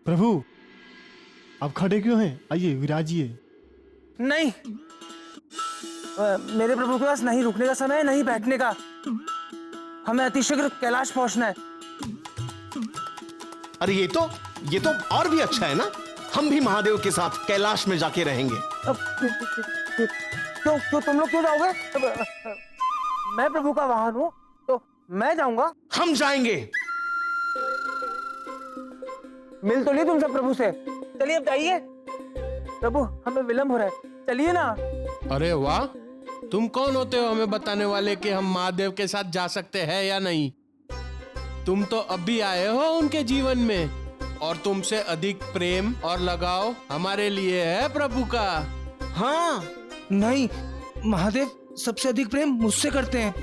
प्रभु आप खड़े क्यों हैं? आइए विराजिए। नहीं, मेरे प्रभु के पास नहीं रुकने का समय है, नहीं बैठने का। हमें अतिशीघ्र कैलाश पहुंचना है। अरे ये तो और भी अच्छा है ना, हम भी महादेव के साथ कैलाश में जाके रहेंगे। क्यों क्यों तुम लोग क्यों जाओगे? मैं प्रभु का वाहन हूँ तो मैं जाऊंगा। हम जाएंगे। मिल तो लिए तुम सब प्रभु से, चलिए अब जाइए। प्रभु हमें विलंब हो रहा है, चलिए ना। अरे वाह, तुम कौन होते हो हमें बताने वाले कि हम महादेव के साथ जा सकते हैं या नहीं? तुम तो अभी आए हो उनके जीवन में, और तुमसे अधिक प्रेम और लगाव हमारे लिए है प्रभु का। हाँ, नहीं, महादेव सबसे अधिक प्रेम मुझसे करते हैं।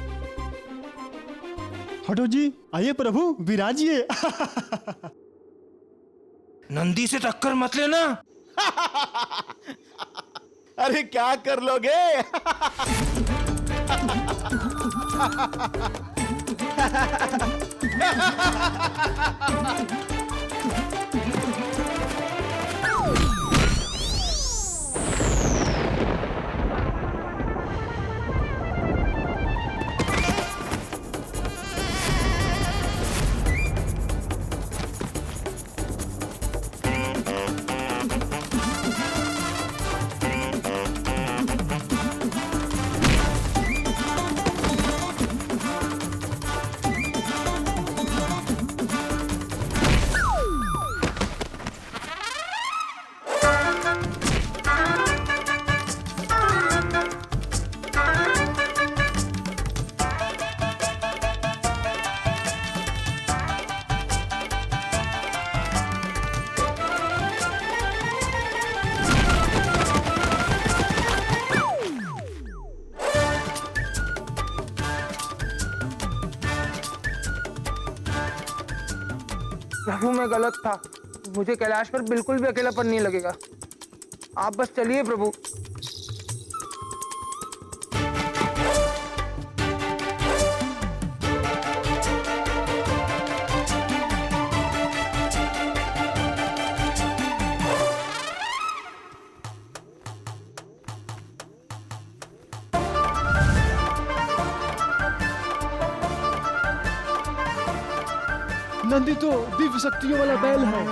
हटो जी, आइए प्रभु विराजिए। नंदी से टक्कर मत लेना। अरे क्या कर लोगे? प्रभु मैं गलत था, मुझे कैलाश पर बिल्कुल भी अकेलापन नहीं लगेगा। आप बस चलिए प्रभु। नंदी तो दिव्य शक्तियों वाला बैल है।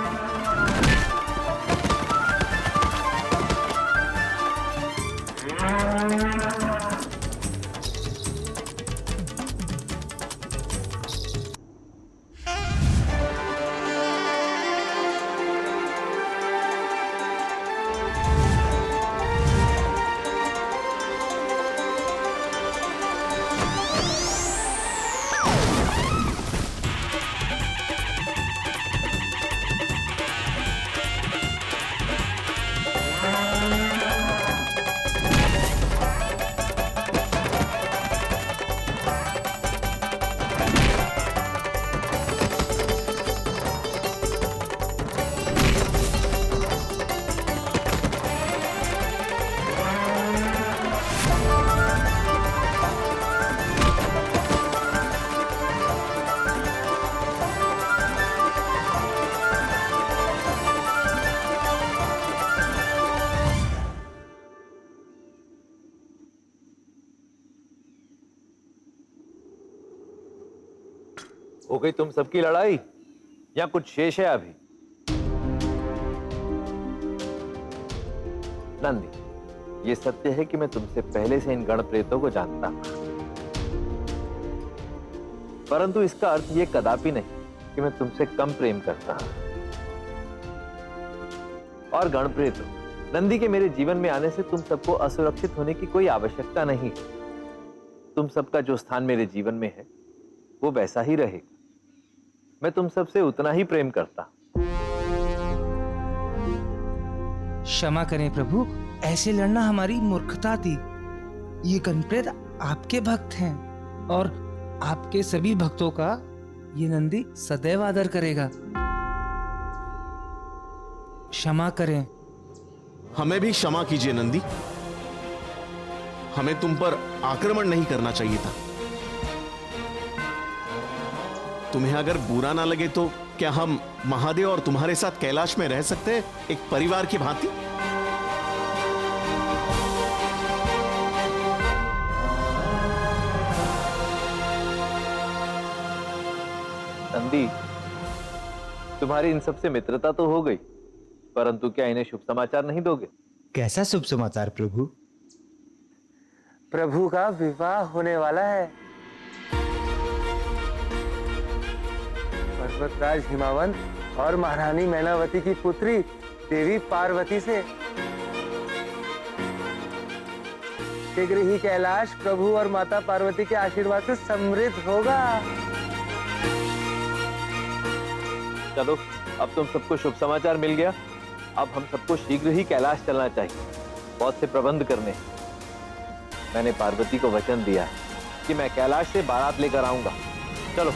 हो गई तुम सबकी लड़ाई या कुछ शेष है अभी? नंदी, ये सत्य है कि मैं तुमसे पहले से इन गण प्रेतों को जानता हूं, परंतु इसका अर्थ ये कदापि नहीं कि मैं तुमसे कम प्रेम करता हूं। और गण प्रेतों, नंदी के मेरे जीवन में आने से तुम सबको असुरक्षित होने की कोई आवश्यकता नहीं। तुम सबका जो स्थान मेरे जीवन में है वो वैसा ही रहेगा। मैं तुम सबसे उतना ही प्रेम करता। क्षमा करें प्रभु, ऐसे लड़ना हमारी मूर्खता थी। ये गणप्रेत आपके भक्त हैं और आपके सभी भक्तों का ये नंदी सदैव आदर करेगा। क्षमा करें। हमें भी क्षमा कीजिए नंदी, हमें तुम पर आक्रमण नहीं करना चाहिए था। तुम्हें अगर बुरा ना लगे तो क्या हम महादेव और तुम्हारे साथ कैलाश में रह सकते हैं, एक परिवार की भांति? नंदी, तुम्हारी इन सबसे मित्रता तो हो गई, परंतु क्या इन्हें शुभ समाचार नहीं दोगे? कैसा शुभ समाचार प्रभु? प्रभु का विवाह होने वाला है। पर्वतराज हिमावंत और महारानी मैनावती की पुत्री देवी पार्वती से। शीघ्र ही कैलाश प्रभु और माता पार्वती के आशीर्वाद से समृद्ध होगा। चलो, अब तुम सबको शुभ समाचार मिल गया। अब हम सबको शीघ्र ही कैलाश चलना चाहिए, बहुत से प्रबंध करने हैं। मैंने पार्वती को वचन दिया है कि मैं कैलाश से बारात लेकर आऊंगा। चलो।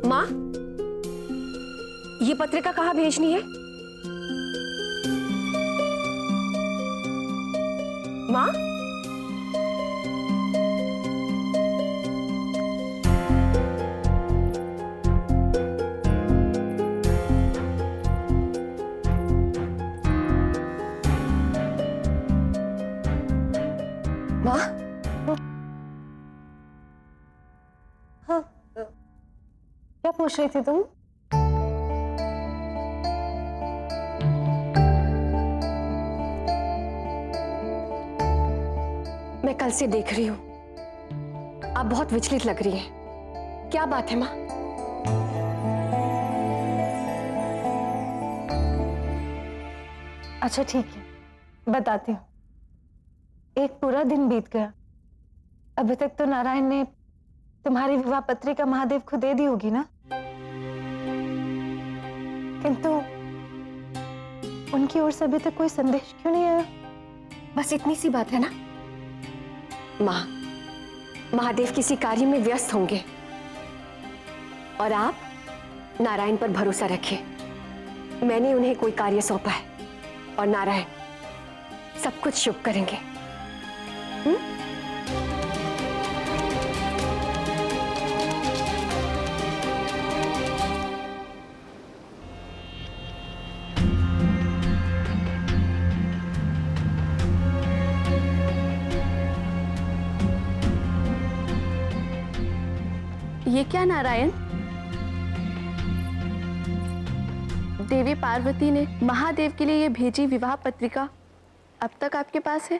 माँ, ये पत्रिका कहाँ भेजनी है? माँ? माँ? हाँ, क्या पूछ रही थी तुम? मैं कल से देख रही हूं, आप बहुत विचलित लग रही हैं। क्या बात है माँ? अच्छा ठीक है, बताती हूँ। एक पूरा दिन बीत गया, अभी तक तो नारायण ने तुम्हारी विवाह पत्रिका महादेव को दे दी होगी ना? किंतु उनकी ओर से अभी तक कोई संदेश क्यों नहीं आया? बस इतनी सी बात है ना माँ? महादेव किसी कार्य में व्यस्त होंगे और आप नारायण पर भरोसा रखें। मैंने उन्हें कोई कार्य सौंपा है और नारायण सब कुछ शुभ करेंगे। ये क्या नारायण? देवी पार्वती ने महादेव के लिए ये भेजी विवाह पत्रिका अब तक आपके पास है?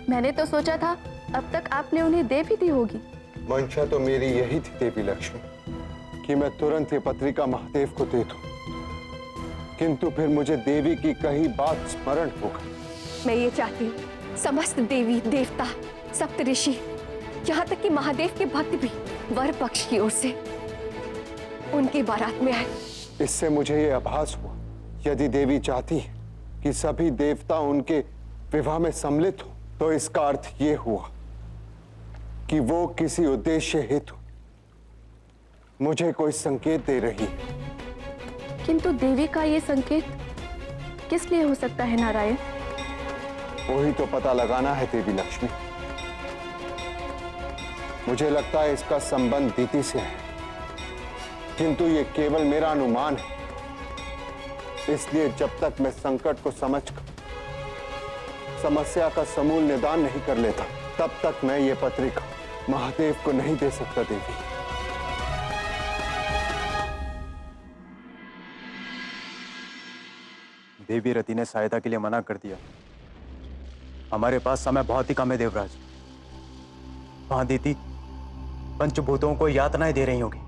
मैंने तो सोचा था अब तक आपने उन्हें दे भी दी होगी। मंशा तो मेरी यही थी देवी लक्ष्मी, कि मैं तुरंत ये पत्रिका महादेव को दे दूं, किंतु फिर मुझे देवी की कही बात स्मरण हो गई। मैं ये चाहती हूँ समस्त देवी देवता सप्त ऋषि यहाँ तक कि महादेव के भक्त भी वर पक्ष की ओर से उनकी बारात में आए। इससे मुझे ये आभास हुआ, यदि देवी चाहती है कि सभी देवता उनके विवाह में सम्मिलित हो, तो इसका अर्थ ये हुआ कि वो किसी उद्देश्य हेतु मुझे कोई संकेत दे रही है। किंतु देवी का ये संकेत किस लिए हो सकता है नारायण? वही तो पता लगाना है देवी लक्ष्मी। मुझे लगता है इसका संबंध दीति से है, किंतु ये केवल मेरा अनुमान है। इसलिए जब तक मैं संकट को समझकर समस्या का समूल निदान नहीं कर लेता, तब तक मैं ये पत्रिका महादेव को नहीं दे सकता देवी। देवी रति ने सहायता के लिए मना कर दिया। हमारे पास समय बहुत ही कम है देवराज। वहां दीदी पंचभूतों को यातनाएं दे रही होगी।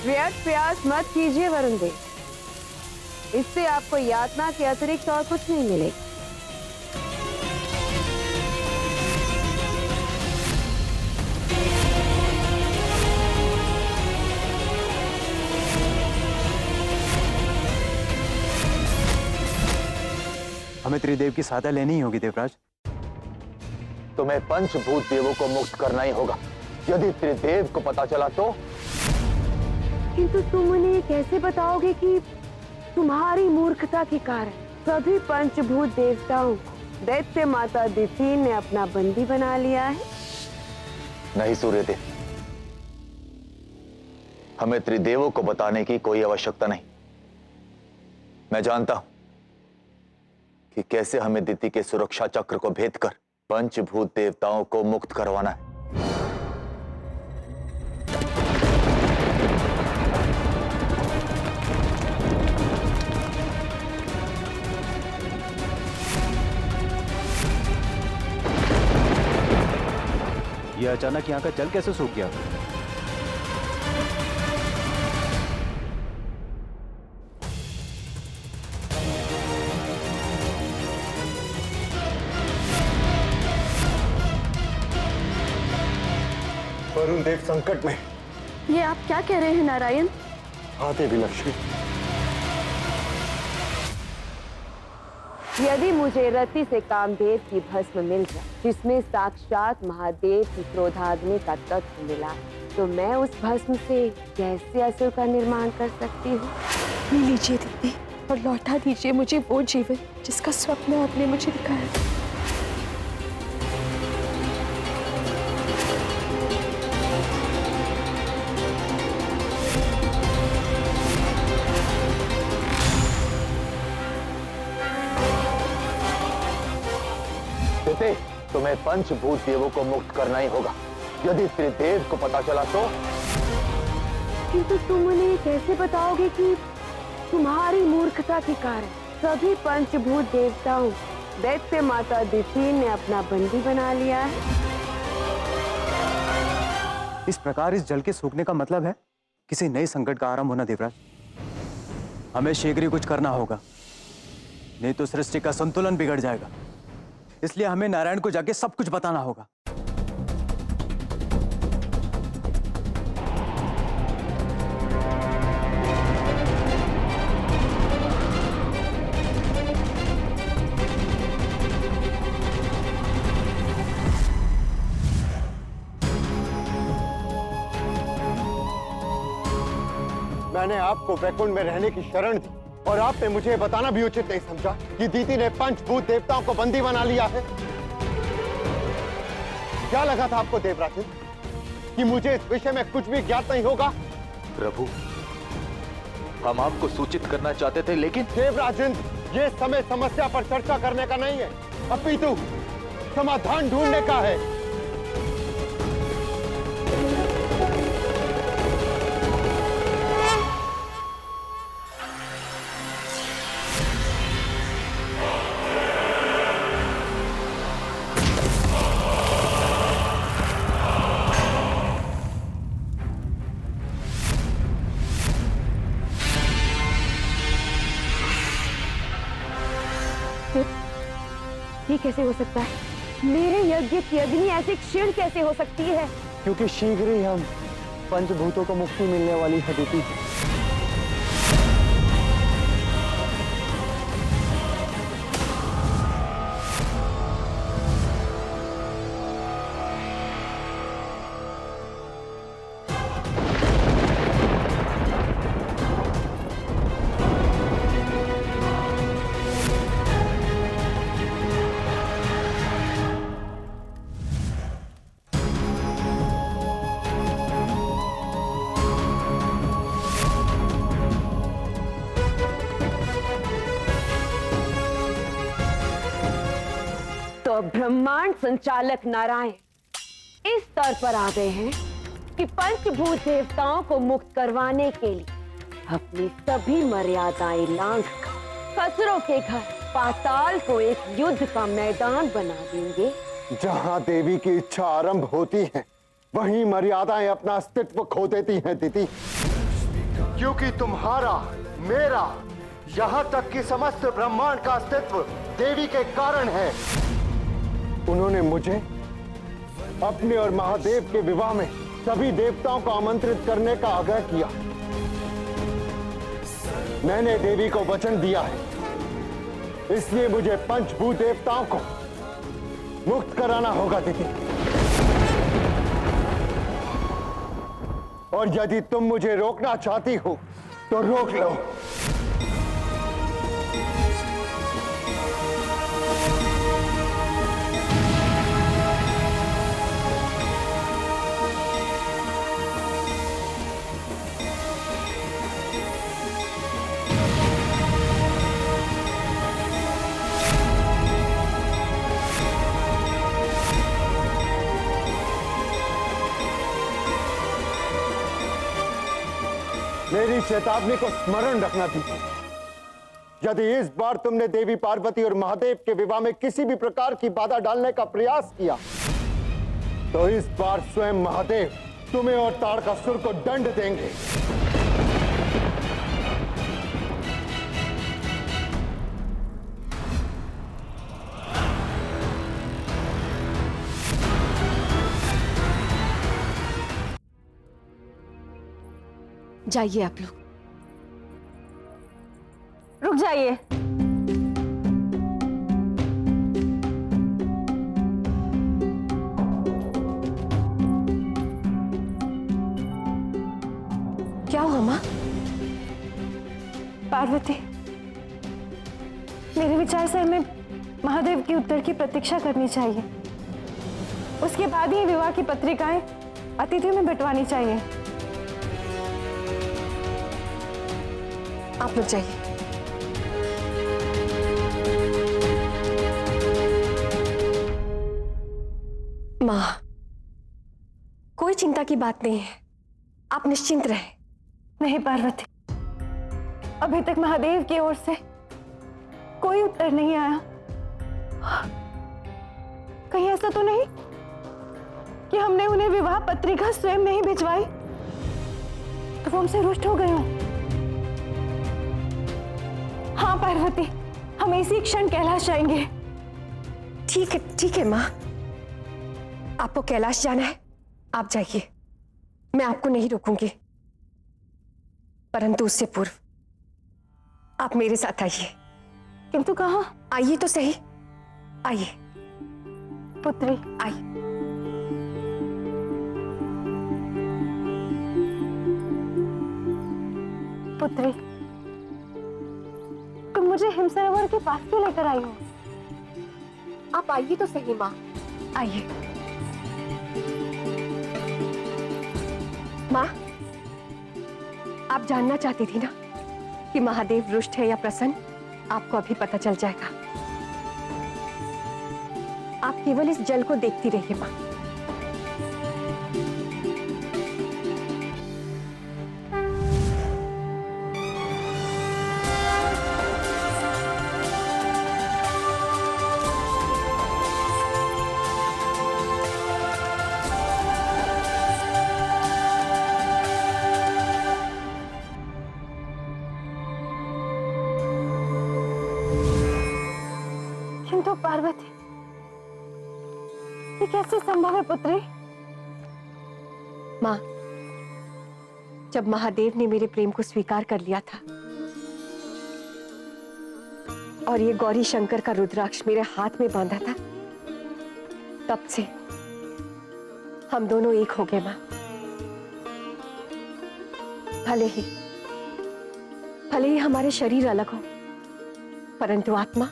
व्यर्थ प्रयास मत कीजिए वरुण देव, इससे आपको यातना के अतिरिक्त और कुछ नहीं मिलेगा। हमें त्रिदेव की सहायता लेनी ही होगी देवराज। तुम्हें पंचभूत देवों को मुक्त करना ही होगा। यदि त्रिदेव को पता चला तो? किंतु तुम उन्हें कैसे बताओगे कि तुम्हारी मूर्खता के कारण सभी पंचभूत देवताओं को दैत्य माता दिति ने अपना बंदी बना लिया है? नहीं सूर्यदेव, हमें त्रिदेवों को बताने की कोई आवश्यकता नहीं। मैं जानता हूं कि कैसे हमें दिति के सुरक्षा चक्र को भेद कर पंचभूत देवताओं को मुक्त करवाना है। ये अचानक यहाँ का जल कैसे सूख गया? वरुण देव संकट में। ये आप क्या कह रहे हैं नारायण? हाँ देवी लक्ष्मी, यदि मुझे रति से कामदेव की भस्म मिल जाए जिसमें साक्षात महादेव की क्रोधाग्नि का तत्व मिला, तो मैं उस भस्म से कैसे असुर का निर्माण कर सकती हूँ? ले लीजिए दीदी और लौटा दीजिए मुझे वो जीवन जिसका स्वप्न आपने मुझे दिखाया। तुम्हें पंचभूत देवों को मुक्त करना ही होगा। यदि त्रिदेव को पता चला तो? किंतु तुम उन्हें कैसे बताओगे कि तुम्हारी मूर्खता के कारण सभी पंचभूत देवताओं दैत्य माता दिति ने अपना बंदी बना लिया है? इस प्रकार इस जल के सूखने का मतलब है किसी नए संकट का आरंभ होना देवराज। हमें शीघ्र ही कुछ करना होगा, नहीं तो सृष्टि का संतुलन बिगड़ जाएगा। इसलिए हमें नारायण को जाके सब कुछ बताना होगा। मैंने आपको वैकुंठ में रहने की शरण दी और आपने मुझे बताना भी उचित नहीं समझा कि दीदी ने पंचभूत देवताओं को बंदी बना लिया है। क्या लगा था आपको देवराजन कि मुझे इस विषय में कुछ भी ज्ञात नहीं होगा? प्रभु, हम आपको सूचित करना चाहते थे, लेकिन देवराजन, ये समय समस्या पर चर्चा करने का नहीं है, अपितु समाधान ढूंढने का है। ये कैसे हो सकता है? मेरे यज्ञ की अग्नि ऐसे क्षीण कैसे हो सकती है? क्योंकि शीघ्र ही हम पंचभूतों को मुक्ति मिलने वाली है दीदी। तो ब्रह्मांड संचालक नारायण इस स्तर पर आ गए हैं कि पंचभूत देवताओं को मुक्त करवाने के लिए अपनी सभी मर्यादाएं लांघ कर असुरों के घर पाताल को एक युद्ध का मैदान बना देंगे। जहां देवी की इच्छा आरंभ होती है, वहीं मर्यादाएं अपना अस्तित्व खो देती हैं दीदी। क्योंकि तुम्हारा, मेरा, यहाँ तक कि समस्त ब्रह्मांड का अस्तित्व देवी के कारण है। उन्होंने मुझे अपने और महादेव के विवाह में सभी देवताओं को आमंत्रित करने का आग्रह किया। मैंने देवी को वचन दिया है इसलिए मुझे पंचभूत देवताओं को मुक्त कराना होगा दीदी। और यदि तुम मुझे रोकना चाहती हो तो रोक लो। मेरी चेतावनी को स्मरण रखना दीजिए। यदि इस बार तुमने देवी पार्वती और महादेव के विवाह में किसी भी प्रकार की बाधा डालने का प्रयास किया तो इस बार स्वयं महादेव तुम्हें और तारकासुर को दंड देंगे। जाइए आप लोग। रुक जाइए। क्या हुआ माँ? पार्वती, मेरे विचार से हमें महादेव के उत्तर की प्रतीक्षा करनी चाहिए। उसके बाद ही विवाह की पत्रिकाएं अतिथियों में बंटवानी चाहिए। आप लोग जाइए। माँ, कोई चिंता की बात नहीं है, आप निश्चिंत रहे। नहीं पार्वती, अभी तक महादेव की ओर से कोई उत्तर नहीं आया। कहीं ऐसा तो नहीं कि हमने उन्हें विवाह पत्रिका स्वयं नहीं भिजवाई तो वो हमसे रुष्ट हो गए हों। हाँ पार्वती, हम इसी क्षण कैलाश जाएंगे। ठीक है माँ, आपको कैलाश जाना है, आप जाइए, मैं आपको नहीं रोकूंगी। परंतु उससे पूर्व आप मेरे साथ आइए। किंतु कहाँ? आइए तो सही, आइए पुत्री, आइए। पुत्री, तुम मुझे हिमसरोवर के पास क्यों लेकर आई हो? आप आइए तो सही माँ, आइए। माँ, आप जानना चाहती थी ना कि महादेव रुष्ट है या प्रसन्न? आपको अभी पता चल जाएगा। आप केवल इस जल को देखती रहिए माँ। किंतु पार्वती, ये कैसे संभव है पुत्री? माँ, जब महादेव ने मेरे प्रेम को स्वीकार कर लिया था और ये गौरी शंकर का रुद्राक्ष मेरे हाथ में बांधा था, तब से हम दोनों एक हो गए माँ। भले ही हमारे शरीर अलग हो, परंतु आत्मा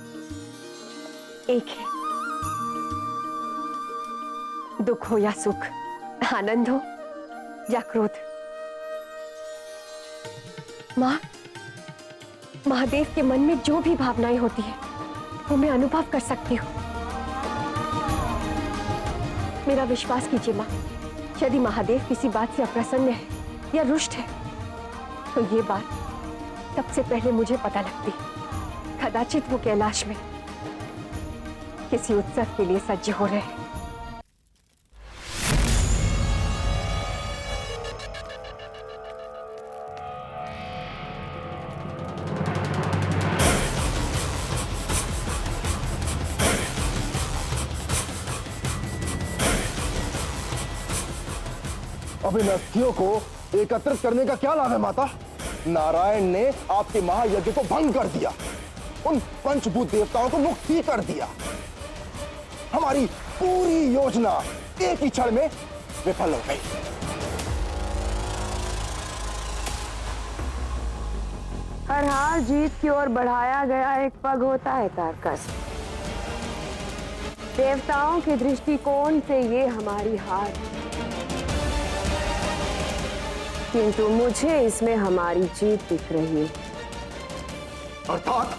एक है। दुख हो या सुख, आनंद हो या क्रोध, माँ, महादेव के मन में जो भी भावनाएं होती है वो मैं अनुभव कर सकती हूँ। मेरा विश्वास कीजिए माँ, यदि महादेव किसी बात से अप्रसन्न है या रुष्ट है तो ये बात सबसे पहले मुझे पता लगती। कदाचित वो कैलाश में किसी उत्सव के लिए सज्ज हो रहे हैं। अभिनस्थियों को एकत्रित करने का क्या लाभ है माता? नारायण ने आपके महायज्ञ को भंग कर दिया। उन पंचभूत देवताओं को मुक्त ही कर दिया। हमारी पूरी योजना एक ही क्षण में विफल हो गई। हर हार जीत की ओर बढ़ाया गया एक पग होता है तारकस। देवताओं के दृष्टिकोण से ये हमारी हार, किंतु मुझे इसमें हमारी जीत दिख रही है। अर्थात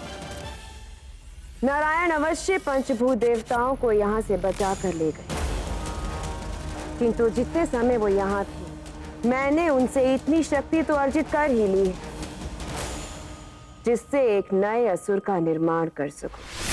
नारायण अवश्य पंचभूत देवताओं को यहाँ से बचा कर ले गए, किंतु जितने समय वो यहाँ थे मैंने उनसे इतनी शक्ति तो अर्जित कर ही ली है जिससे एक नए असुर का निर्माण कर सकूं।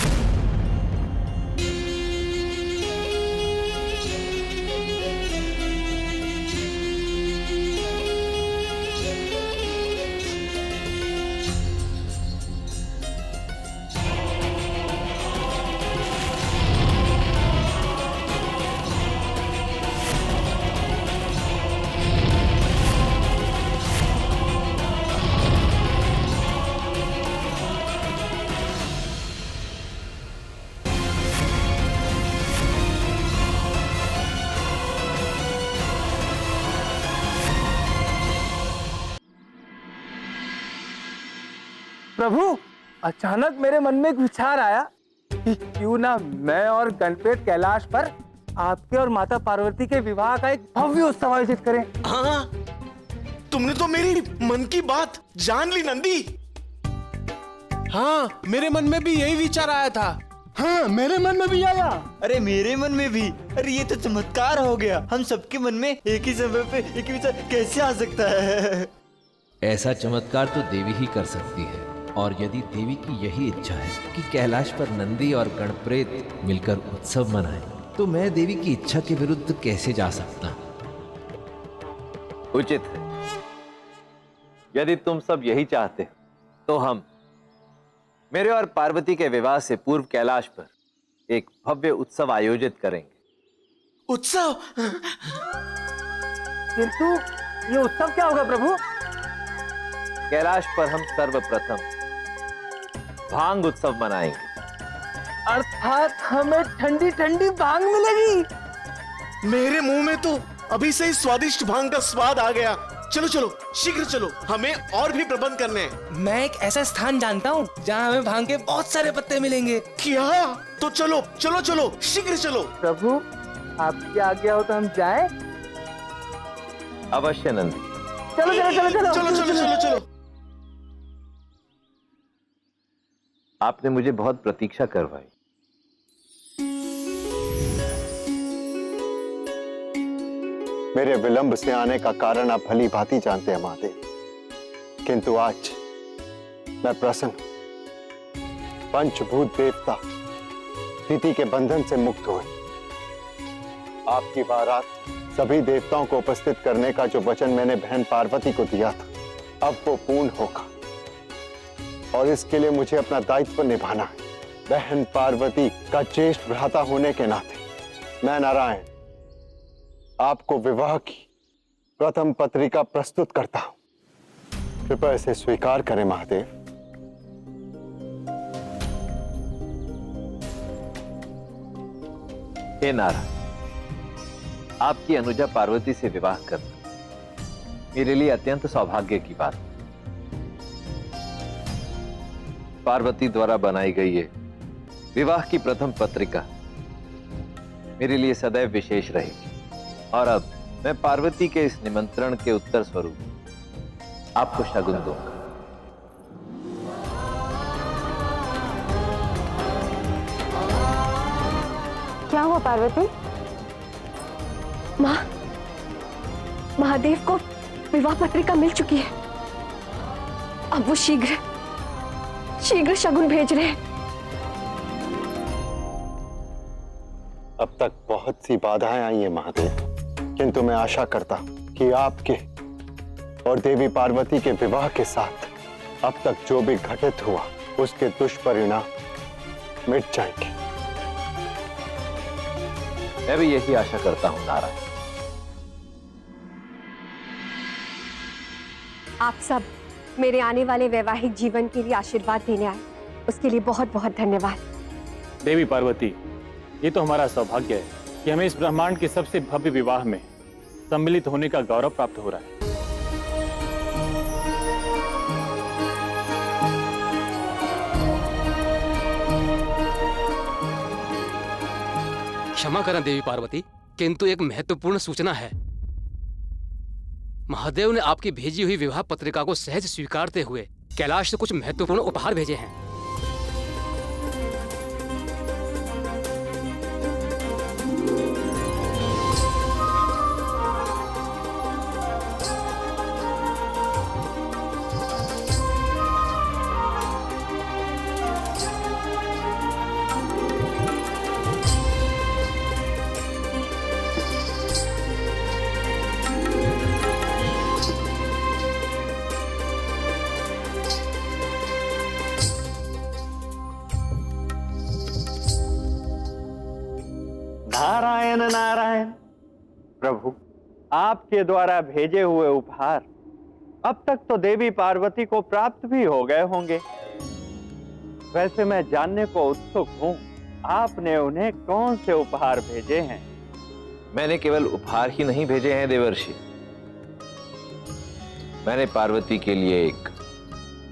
प्रभु, अचानक मेरे मन में एक विचार आया कि क्यों ना मैं और गणपेट कैलाश पर आपके और माता पार्वती के विवाह का एक भव्य उत्सव आयोजित करें। हाँ, तुमने तो मेरी मन की बात जान ली नंदी। हाँ, मेरे मन में भी यही विचार आया था। हाँ, मेरे मन में भी आया। अरे मेरे मन में भी। अरे ये तो चमत्कार हो गया। हम सबके मन में एक ही समय पे एक ही विचार कैसे आ सकता है? ऐसा चमत्कार तो देवी ही कर सकती है, और यदि देवी की यही इच्छा है कि कैलाश पर नंदी और गणप्रेत मिलकर उत्सव मनाएं, तो मैं देवी की इच्छा के विरुद्ध कैसे जा सकता? उचित है। यदि तुम सब यही चाहते हो तो हम मेरे और पार्वती के विवाह से पूर्व कैलाश पर एक भव्य उत्सव आयोजित करेंगे। उत्सव? किंतु ये उत्सव क्या होगा प्रभु? कैलाश पर हम सर्वप्रथम भांग उत्सव मनाएंगे। अर्थात हमें ठंडी ठंडी भांग मिलेगी। मेरे मुंह में तो अभी से ही स्वादिष्ट भांग का स्वाद आ गया। चलो चलो, शीघ्र चलो, हमें और भी प्रबंध करने हैं। मैं एक ऐसा स्थान जानता हूँ जहाँ हमें भांग के बहुत सारे पत्ते मिलेंगे। क्या? तो चलो चलो चलो, शीघ्र चलो। प्रभु, आपकी आज्ञा हो तो हम जाएं? अवश्य नंदी। चलो चलो चलो चलो चलो चलो चलो चलो। आपने मुझे बहुत प्रतीक्षा करवाई। मेरे विलंब से आने का कारण आप भली भांति जानते हैं महादेव, किंतु आज मैं प्रसन्न हूं। पंचभूत देवता तिथि के बंधन से मुक्त हुए। आपकी बारात सभी देवताओं को उपस्थित करने का जो वचन मैंने बहन पार्वती को दिया था, अब वो पूर्ण होगा, और इसके लिए मुझे अपना दायित्व निभाना है। बहन पार्वती का ज्येष्ठ भ्राता होने के नाते मैं नारायण आपको विवाह की प्रथम पत्रिका प्रस्तुत करता हूं। कृपया इसे स्वीकार करें महादेव। हे नारायण, आपकी अनुजा पार्वती से विवाह करना मेरे लिए अत्यंत सौभाग्य की बात। पार्वती द्वारा बनाई गई ये विवाह की प्रथम पत्रिका मेरे लिए सदैव विशेष रहेगी, और अब मैं पार्वती के इस निमंत्रण के उत्तर स्वरूप आपको शगुन दूंगा। क्या हुआ पार्वती? माँ, महादेव को विवाह पत्रिका मिल चुकी है। अब वो शीघ्र शगुन भेज रहे हैं। अब तक बहुत सी बाधाएं आई हैं महादेव, किंतु मैं आशा करता हूं कि आपके और देवी पार्वती के विवाह के साथ अब तक जो भी घटित हुआ उसके दुष्परिणाम मिट जाएंगे। मैं भी यही आशा करता हूं नारायण। आप सब मेरे आने वाले वैवाहिक जीवन के लिए आशीर्वाद देने आए, उसके लिए बहुत बहुत धन्यवाद। देवी पार्वती, ये तो हमारा सौभाग्य है कि हमें इस ब्रह्मांड के सबसे भव्य विवाह में सम्मिलित होने का गौरव प्राप्त हो रहा है। क्षमा करना देवी पार्वती, किंतु एक महत्वपूर्ण सूचना है। महादेव ने आपकी भेजी हुई विवाह पत्रिका को सहज स्वीकारते हुए कैलाश से कुछ महत्वपूर्ण उपहार भेजे हैं। नारायण नारायण। प्रभु, आपके द्वारा भेजे हुए उपहार अब तक तो देवी पार्वती को प्राप्त भी हो गए होंगे। वैसे मैं जानने को उत्सुक हूँ, आपने उन्हें कौन से उपहार भेजे हैं? मैंने केवल उपहार ही नहीं भेजे हैं देवर्षि, मैंने पार्वती के लिए एक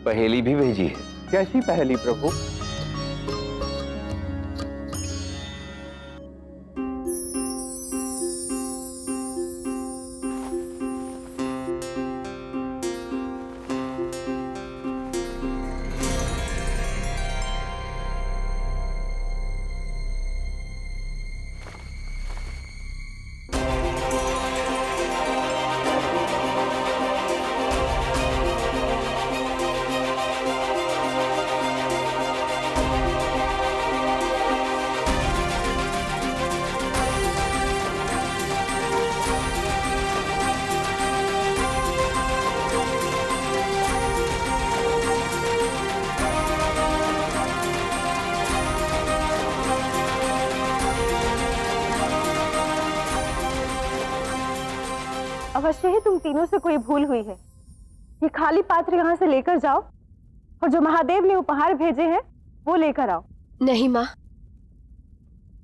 पहेली भी भेजी है। कैसी पहेली प्रभु? अवश्य ही तुम तीनों से कोई भूल हुई है। ये खाली पात्र यहाँ से लेकर जाओ और जो महादेव ने उपहार भेजे हैं वो लेकर आओ। नहीं माँ,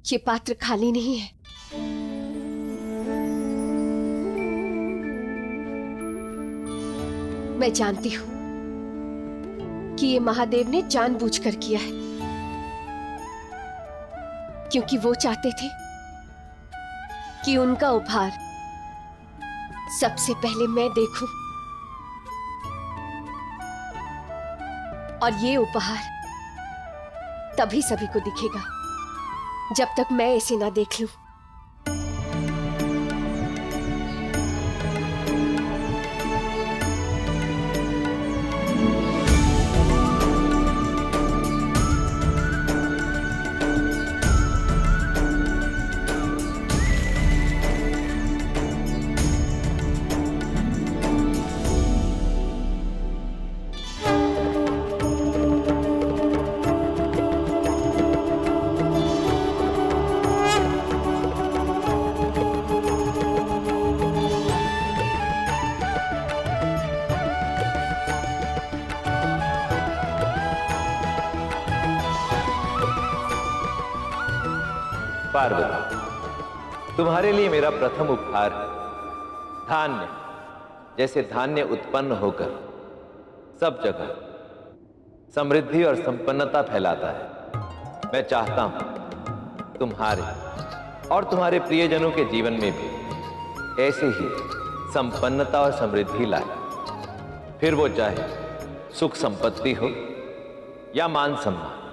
ये पात्र खाली नहीं है। मैं जानती हूं कि ये महादेव ने जानबूझकर किया है, क्योंकि वो चाहते थे कि उनका उपहार सबसे पहले मैं देखूं, और ये उपहार तभी सभी को दिखेगा जब तक मैं इसे ना देख लूं। पार्वती, तुम्हारे लिए मेरा प्रथम उपहार है धान्य। जैसे धान्य उत्पन्न होकर सब जगह समृद्धि और संपन्नता फैलाता है, मैं चाहता हूं तुम्हारे और तुम्हारे प्रियजनों के जीवन में भी ऐसे ही संपन्नता और समृद्धि लाए, फिर वो चाहे सुख संपत्ति हो या मान सम्मान।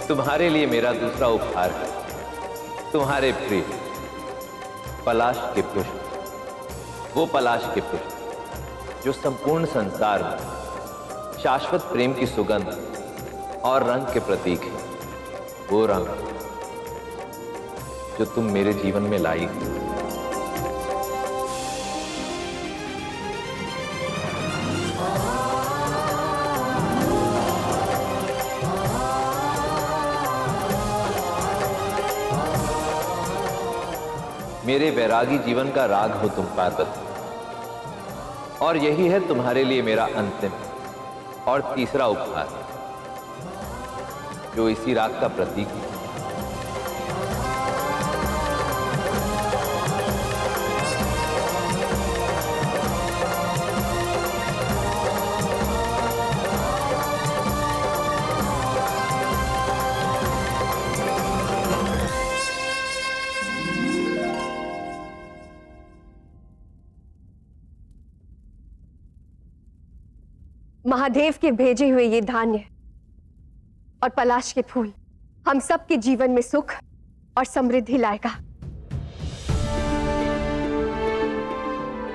तुम्हारे लिए मेरा दूसरा उपहार है तुम्हारे प्रिय पलाश के पुष्प। वो पलाश के पुष्प जो संपूर्ण संसार में शाश्वत प्रेम की सुगंध और रंग के प्रतीक है। वो रंग जो तुम मेरे जीवन में लाई हो। मेरे वैरागी जीवन का राग हो तुम पार्वती, और यही है तुम्हारे लिए मेरा अंतिम और तीसरा उपहार, जो इसी राग का प्रतीक है। महादेव के भेजे हुए ये धान्य और पलाश के फूल हम सब के जीवन में सुख और समृद्धि लाएगा,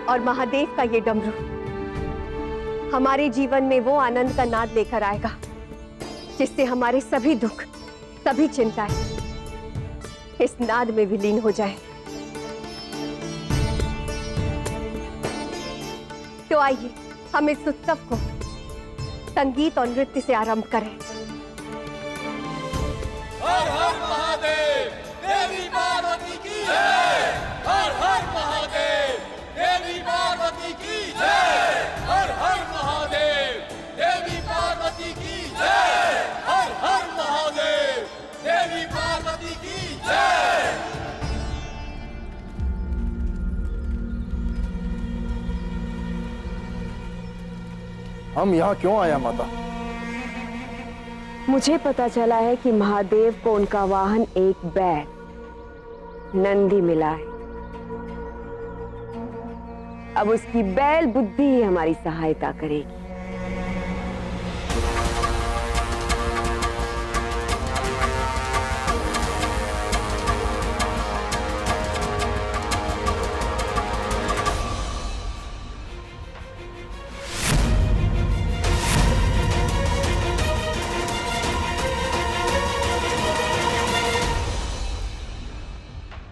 और महादेव का ये डमरू हमारे जीवन में वो आनंद का नाद लेकर आएगा जिससे हमारे सभी दुख, सभी चिंताएं इस नाद में विलीन हो जाए। तो आइए हम इस उत्सव को संगीत और नृत्य से आरंभ करें। हर हर महादेव, देवी पार्वती की जय। हर हर महादेव, देवी पार्वती की जय। हर हर महादेव, देवी पार्वती की जय। हर हर महादेव, देवी पार्वती की जय। हम यहाँ क्यों आया माता? मुझे पता चला है कि महादेव को उनका वाहन एक बैल नंदी मिला है। अब उसकी बैल बुद्धि ही हमारी सहायता करेगी।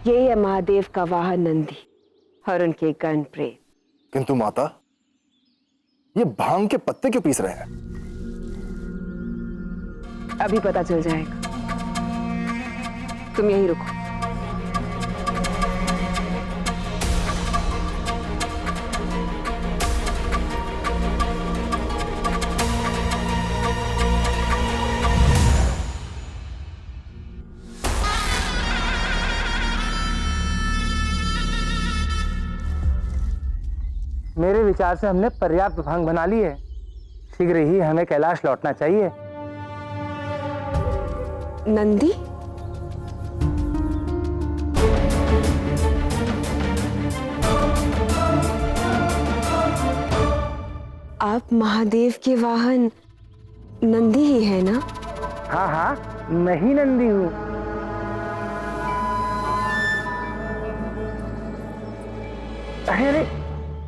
ये है महादेव का वाहन नंदी और उनके गण प्रेत। किंतु माता, ये भांग के पत्ते क्यों पीस रहे हैं? अभी पता चल जाएगा, तुम यहीं रुको। मेरे विचार से हमने पर्याप्त भांग बना ली है। शीघ्र ही हमें कैलाश लौटना चाहिए। नंदी, आप महादेव के वाहन नंदी ही है ना? हाँ हाँ, मैं ही नंदी हूँ। अरे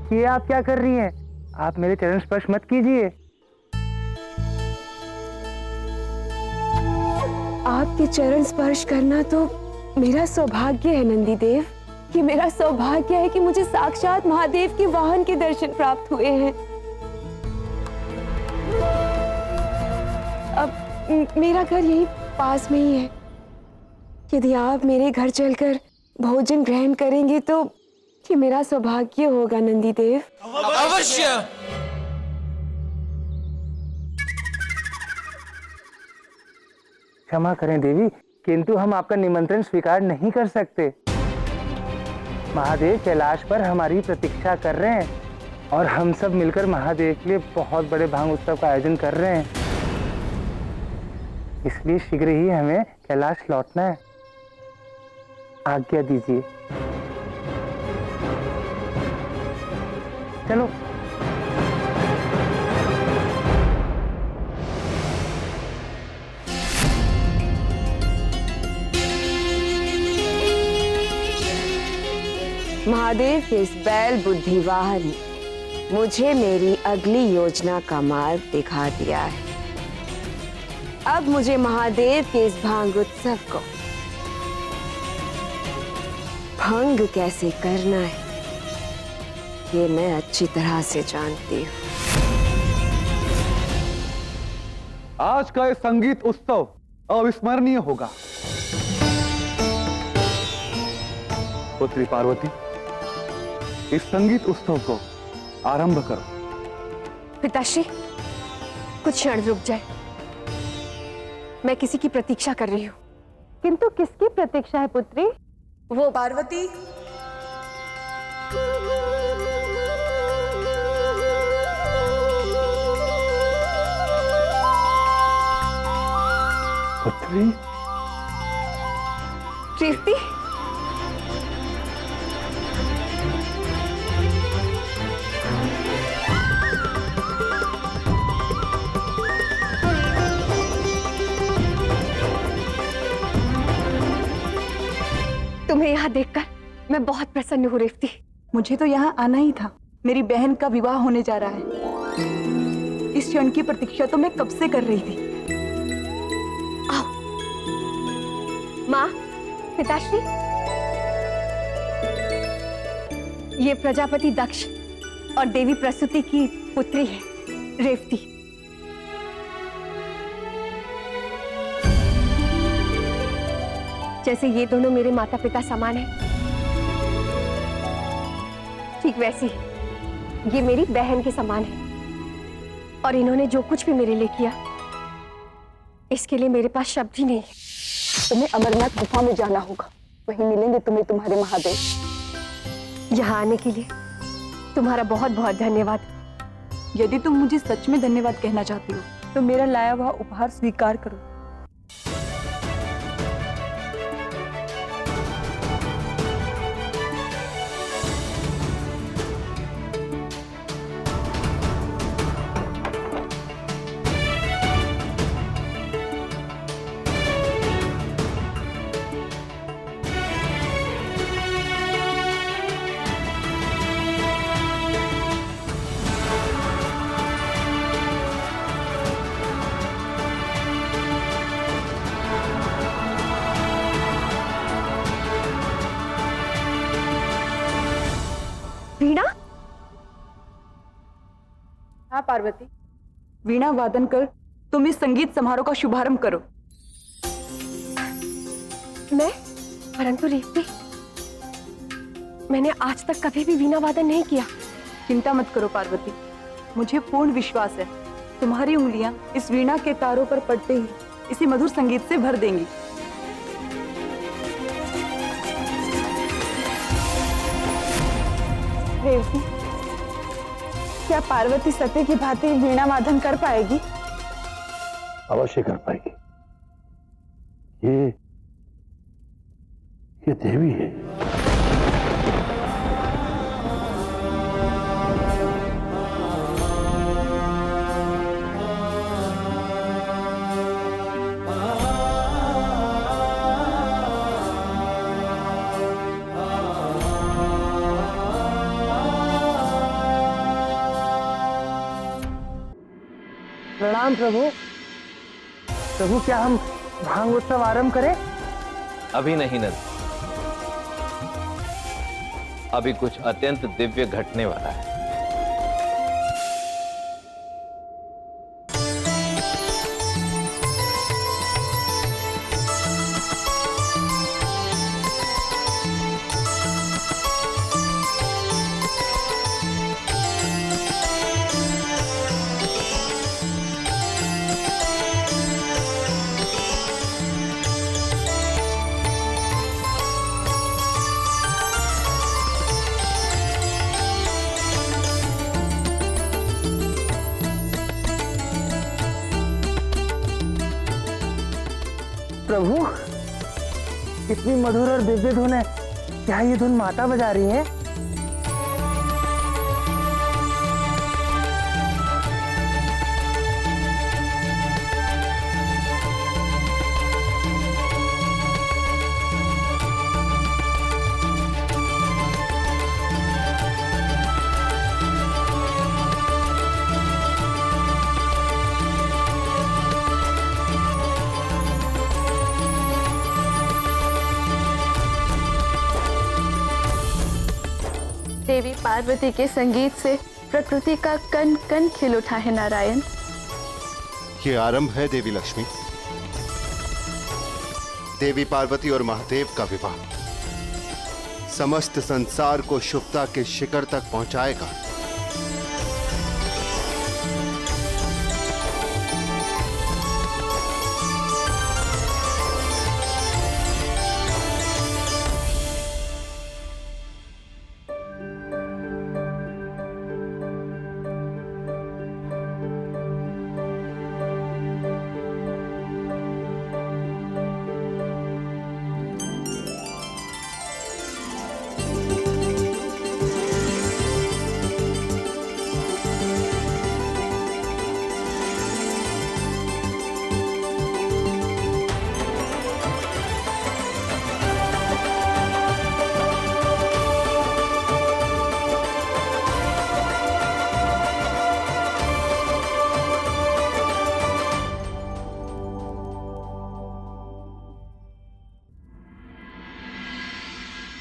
ये आप क्या कर रही हैं? आप मेरे चरण स्पर्श मत कीजिए। आपके चरण स्पर्श करना तो मेरा सौभाग्य है नंदी देव। ये मेरा सौभाग्य है कि मुझे साक्षात महादेव के वाहन के दर्शन प्राप्त हुए हैं। अब मेरा घर यही पास में ही है। यदि आप मेरे घर चलकर भोजन ग्रहण करेंगे तो ये मेरा सौभाग्य होगा नंदी देव। अवश्य। क्षमा करें देवी, किंतु हम आपका निमंत्रण स्वीकार नहीं कर सकते। महादेव कैलाश पर हमारी प्रतीक्षा कर रहे हैं और हम सब मिलकर महादेव के लिए बहुत बड़े भांग उत्सव का आयोजन कर रहे हैं। इसलिए शीघ्र ही हमें कैलाश लौटना है। आज्ञा दीजिए। चलो। महादेव के इस बैल बुद्धि वाहन ने मुझे मेरी अगली योजना का मार्ग दिखा दिया है। अब मुझे महादेव के इस भांग उत्सव को भंग कैसे करना है ये मैं अच्छी तरह से जानती हूँ। आज का ये संगीत उत्सव अविस्मरणीय होगा। पुत्री पार्वती, इस संगीत उत्सव को आरंभ करो। पिताश्री, कुछ क्षण रुक जाए। मैं किसी की प्रतीक्षा कर रही हूँ। किंतु किसकी प्रतीक्षा है पुत्री? वो पार्वती। पुत्री, रेवती, तुम्हें यहाँ देखकर मैं बहुत प्रसन्न हूँ रेवती। मुझे तो यहाँ आना ही था। मेरी बहन का विवाह होने जा रहा है। इस क्षण की प्रतीक्षा तो मैं कब से कर रही थी। आओ। माँ, पिताश्री, ये प्रजापति दक्ष और देवी प्रसूति की पुत्री है रेवती। जैसे ये दोनों मेरे माता पिता समान हैं, ठीक वैसी ये मेरी बहन के समान है। और इन्होंने जो कुछ भी मेरे लिए किया, इसके लिए मेरे पास शब्द ही नहीं है। तुम्हें अमरनाथ गुफा में जाना होगा, वहीं मिलेंगे तुम्हें तुम्हारे महादेव। यहाँ आने के लिए तुम्हारा बहुत बहुत धन्यवाद। यदि तुम मुझे सच में धन्यवाद कहना चाहती हो तो मेरा लाया हुआ उपहार स्वीकार करो। वीणा? हाँ पार्वती, वीणा वादन कर तुम इस संगीत समारोह का शुभारंभ करो। मैं? परंतु रेवती, मैंने आज तक कभी भी वीणा वादन नहीं किया। चिंता मत करो पार्वती, मुझे पूर्ण विश्वास है तुम्हारी उंगलियां इस वीणा के तारों पर पड़ते ही इसी मधुर संगीत से भर देंगी। रेवती, क्या पार्वती सती की भांति वीणा वादन कर पाएगी? अवश्य कर पाएगी। ये देवी है। प्रणाम प्रभु। प्रभु, क्या हम भांग उत्सव आरंभ करें? अभी नहीं नंद, अभी कुछ अत्यंत दिव्य घटने वाला है। प्रभु, इतनी मधुर और दिव्य धुन है। क्या ये धुन माता बजा रही है? देवी पार्वती के संगीत से प्रकृति का कण कण खिल उठा है नारायण। ये आरंभ है देवी लक्ष्मी। देवी पार्वती और महादेव का विवाह समस्त संसार को शुभता के शिखर तक पहुंचाएगा।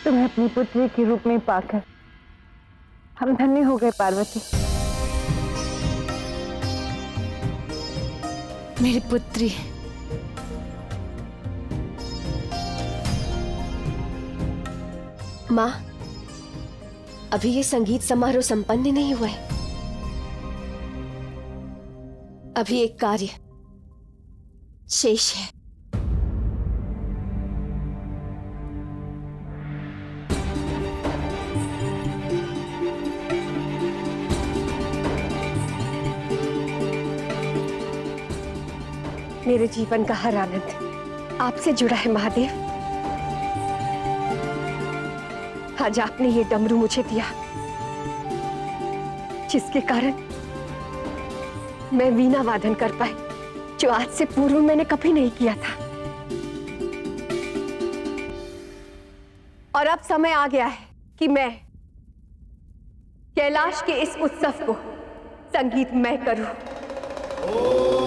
तुम्हें अपनी पुत्री के रूप में पाकर हम धन्य हो गए पार्वती। मेरी पुत्री, माँ, अभी ये संगीत समारोह संपन्न नहीं हुआ है। अभी एक कार्य शेष है। मेरे जीवन का हर आनंद आपसे जुड़ा है महादेव। आज आपने ये डमरू मुझे दिया, जिसके कारण मैं वीणा वादन कर पाई, जो आज से पूर्व मैंने कभी नहीं किया था। और अब समय आ गया है कि मैं कैलाश के इस उत्सव को संगीतमय करूं।